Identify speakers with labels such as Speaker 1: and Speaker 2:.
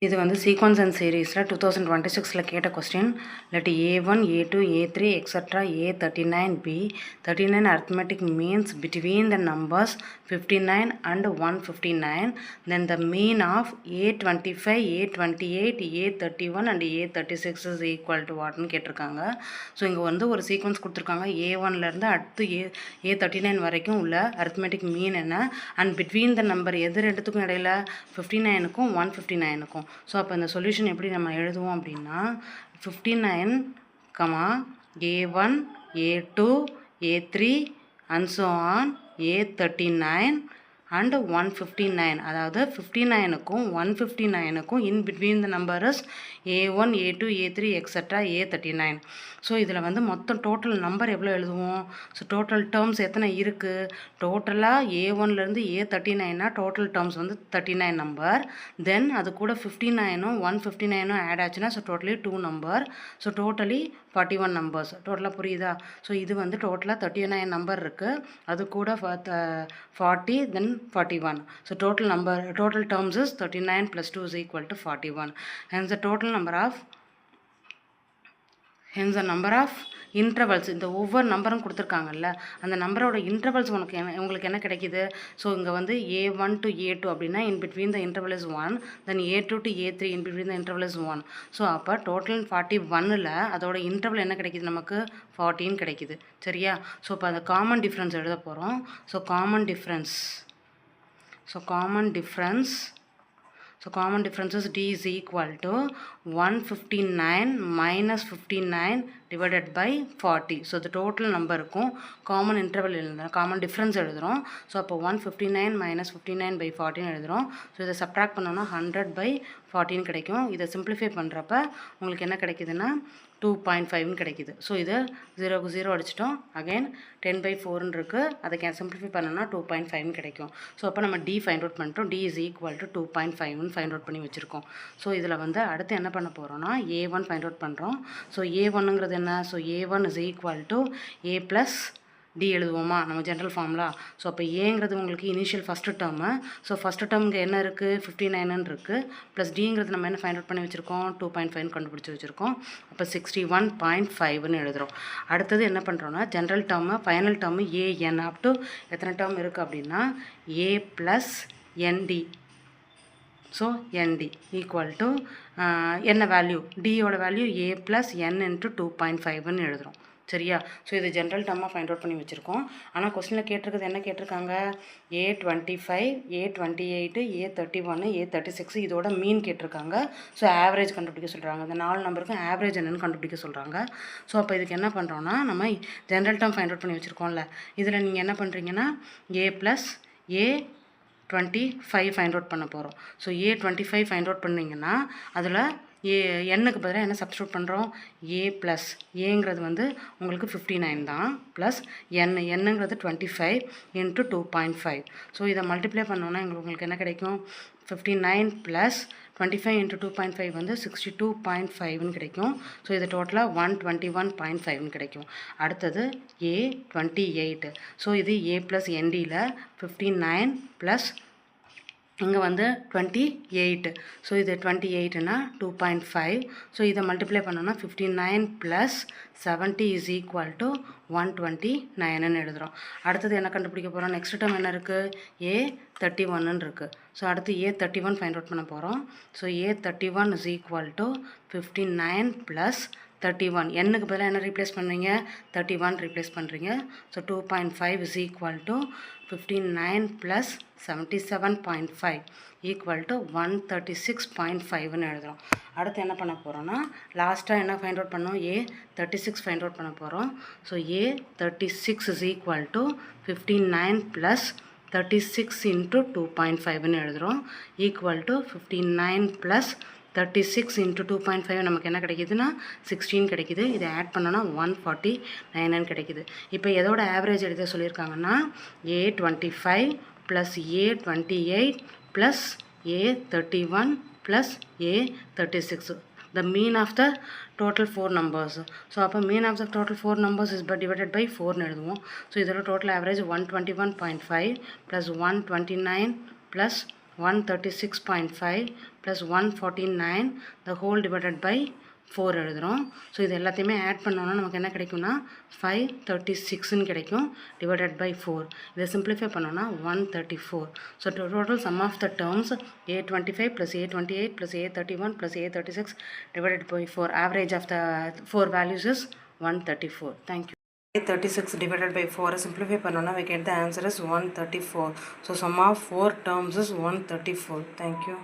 Speaker 1: இது வந்து sequence and சீரீஸில் 2026 கேட்ட question. Let A1, A2, A3, extra A39, B39 arithmetic means between the numbers 59 and 159. Then the mean of A25, A28, A31 and A36 is equal to what னு கேட்டிருக்காங்க. So இங்கே வந்து ஒரு sequence கொடுத்துருக்காங்க. A1லேருந்து அடுத்து A39 வரைக்கும் உள்ள arithmetic mean என்ன, அண்ட் பிட்வீன் த நம்பர் எது ரெண்டுத்துக்கும் இடையில 59க்கும் 159க்கும். ஸோ அப்போ இந்த சொல்யூஷன் எப்படி நம்ம எழுதுவோம் அப்படின்னா 59, A1, A2, A3 and so on, A39 and 159. அதாவது 59க்கும் 159க்கும் in between the numbers A1, A2, A3 extra A39. So இதில் வந்து மொத்தம் டோட்டல் நம்பர் எவ்வளோ எழுதுவோம்? ஸோ டோட்டல் டேர்ம்ஸ் எத்தனை இருக்குது? டோட்டலாக A1லேருந்து A39 டோட்டல் டேர்ம்ஸ் வந்து 39 நம்பர். தென் அது கூட 59ம் 159ம் ஆட் ஆச்சுன்னா so totally 2 number. So totally 41 numbers. டோட்டலாக புரியுதா? ஸோ இது வந்து டோட்டலாக 39 நம்பர் இருக்குது. அது கூட 40 தென் 41. So total terms is 39 plus 2 is equal to 41. Hence the number of intervals, இந்த ஒவ்வொரு நம்பரும் கொடுத்துருக்காங்கல்ல, அந்த நம்பரோட இன்டர்வல்ஸ் உங்களுக்கு என்ன கிடைக்கிது? ஸோ இங்கே வந்து A1 to A2 அப்படின்னா இன் between the interval is 1, then A2 to A3 in between the interval is 1. So அப்போ டோட்டல் 41ல் அதோட இன்டர்வல் என்ன கிடைக்கிது? நமக்கு 14 கிடைக்கிது. சரியா? ஸோ இப்போ அந்த காமன் டிஃப்ரென்ஸ் எழுத போகிறோம். So common difference is D is equal to 159 minus 59 divided by 40. So the total number இருக்கும் காமன் இன்டர்வல் எழுதுறோம், காமன் டிஃப்ரென்ஸ் எழுதுகிறோம். ஸோ அப்போ 159 minus 59 by 14 எழுதுகிறோம். ஸோ இதை சப்ட்ராக்ட் பண்ணோன்னா 100 by 14 கிடைக்கும். இதை சிம்பிளிஃபை பண்ணுறப்ப உங்களுக்கு என்ன கிடைக்குதுன்னா 2.5 கிடைக்குது. ஸோ இதை 0க்கு 0 அடிச்சிட்டோம். அகைன் 10/4 இருக்குது. அதை சிம்பிளிஃபை பண்ணோன்னா 2.5 கிடைக்கும். ஸோ அப்போ நம்ம D ஃபைண்ட் அவுட் பண்ணிட்டோம். D is equal to 2.5 find out பண்ணி வச்சுருக்கோம். ஸோ இதில் வந்து அடுத்து என்ன பண்ண போகிறோன்னா A1 ஃபைண்ட் அவுட் பண்ணுறோம். ஸோ A1ங்கிறது என்ன? So A1 is equal to A plus D எழுதுவோமா நம்ம ஜென்ரல் ஃபார்முலா? ஸோ அப்போ ஏங்கிறது உங்களுக்கு initial first term. So first டேர்முக்கு என்ன இருக்குது? 59 இருக்குது. ப்ளஸ் டிங்கிறது நம்ம என்ன ஃபைண்ட் அவுட் பண்ணி வச்சுருக்கோம்? 2.5 கண்டுபிடிச்சி வச்சுருக்கோம். அப்போ 61.5ன்னு எழுதுகிறோம். அடுத்தது என்ன பண்ணுறோன்னா general term final term AN up to எத்தனை டேர்ம் இருக்குது அப்படின்னா A plus ND. So ND equal to என்ன வேல்யூ? டியோட value A plus N into 2.5ன்னு எழுதுகிறோம். சரியா? ஸோ இது ஜென்ரல் டேர்மாக ஃபைண்ட் அவுட் பண்ணி வச்சுருக்கோம். ஆனால் கொஸ்டினில் கேட்டிருக்கிறது என்ன கேட்டிருக்காங்க? A25, A28, A31, A36 இதோட மீன் கேட்டிருக்காங்க. ஸோ ஆவரேஜ் கண்டுபிடிக்க சொல்கிறாங்க. இந்த 4 நம்பருக்கும் ஆவரேஜ் என்னென்னு கண்டுபிடிக்க சொல்கிறாங்க. ஸோ அப்போ இதுக்கு என்ன பண்ணுறோன்னா நம்ம ஜென்ரல் டேர்ம் ஃபைண்ட் அவுட் பண்ணி வச்சுருக்கோம்ல, இதில் நீங்கள் என்ன பண்ணுறீங்கன்னா A plus A25 find out பண்ண போகிறோம். ஸோ A25 ஃபைண்ட் அவுட் பண்ணிங்கன்னா அதில் எண்ணுக்கு பதிலாக என்ன சப்ஸ்டியூட் பண்ணுறோம்? A ப்ளஸ் ஏங்கிறது வந்து உங்களுக்கு 59 தான், ப்ளஸ் என்னங்கிறது 25 இன்ட்டு 2.5. ஸோ இதை மல்டிப்ளை பண்ணோன்னா உங்களுக்கு என்ன கிடைக்கும்? 59 ப்ளஸ் 25 இன்ட்டு 2.5 வந்து 62.5ன்னு கிடைக்கும். ஸோ இது டோட்டலாக 121.5ன்னு கிடைக்கும். அடுத்தது A28. ஸோ இது A ப்ளஸ் NDயில் 59 ப்ளஸ் இங்கே வந்து 28. ஸோ இது 28னா 2.5. ஸோ இதை மல்டிப்ளை பண்ணோன்னா 59 ப்ளஸ் 70 இஸ் ஈக்குவல் டு 129ன்னு எழுதுகிறோம். அடுத்தது என்ன கண்டுபிடிக்க போகிறோம்? நெக்ஸ்ட் டைம் என்ன இருக்குது? A31ன்னு இருக்குது. ஸோ அடுத்து A31 ஃபைண்ட் அவுட் பண்ண போகிறோம். So A31 is equal to 59 plus 31. என்னுக்கு பதிலாக என்ன ரீப்ளேஸ் பண்ணுறீங்க? 31 ரீப்ளேஸ் பண்ணுறீங்க. So 2.5 is equal to 59 plus 77.5 equal to 136.5ன்னு எழுதுகிறோம். அடுத்து என்ன பண்ண போகிறோன்னா லாஸ்ட்டாக என்ன ஃபைண்ட் அவுட் பண்ணோம்? A36 ஃபைண்ட் அவுட் பண்ண போகிறோம். So A36 is equal to 59 plus 36 into 2.5ன்னு எழுதுகிறோம். ஈக்குவல் டு 59 ப்ளஸ் 36 இன்ட்டு 2.5 நமக்கு என்ன கிடைக்கிதுன்னா 16 கிடைக்கிது. இதை ஆட் பண்ணோன்னா 149ன்னு கிடைக்கிது. இப்போ எதோட ஆவரேஜ் எழுத சொல்லியிருக்காங்கன்னா A25 plus A28 plus A31 plus A36. The mean of the total 4 numbers. So அப்போ mean of the total 4 numbers is divided by 4ன்னு எழுதுவோம். ஸோ இதோட total average 121.5 plus 129 plus 136.5 plus 149 the whole divided by 4 எழுதுகிறோம். So இது எல்லாத்தையுமே add பண்ணோன்னா நமக்கு என்ன கிடைக்கும்னா 536ன்னு கிடைக்கும் டிவைடட் பை 4. இதை சிம்பிளிஃபை பண்ணோன்னா 134. So total sum of the terms A25 plus A28 plus A31 plus A36 divided by 4. Average of the 4 values is 134. Thank you. 36 divided by 4 simplify பண்ணோன்னா we get the answer is 134. So sum of 4 terms is 134. Thank you.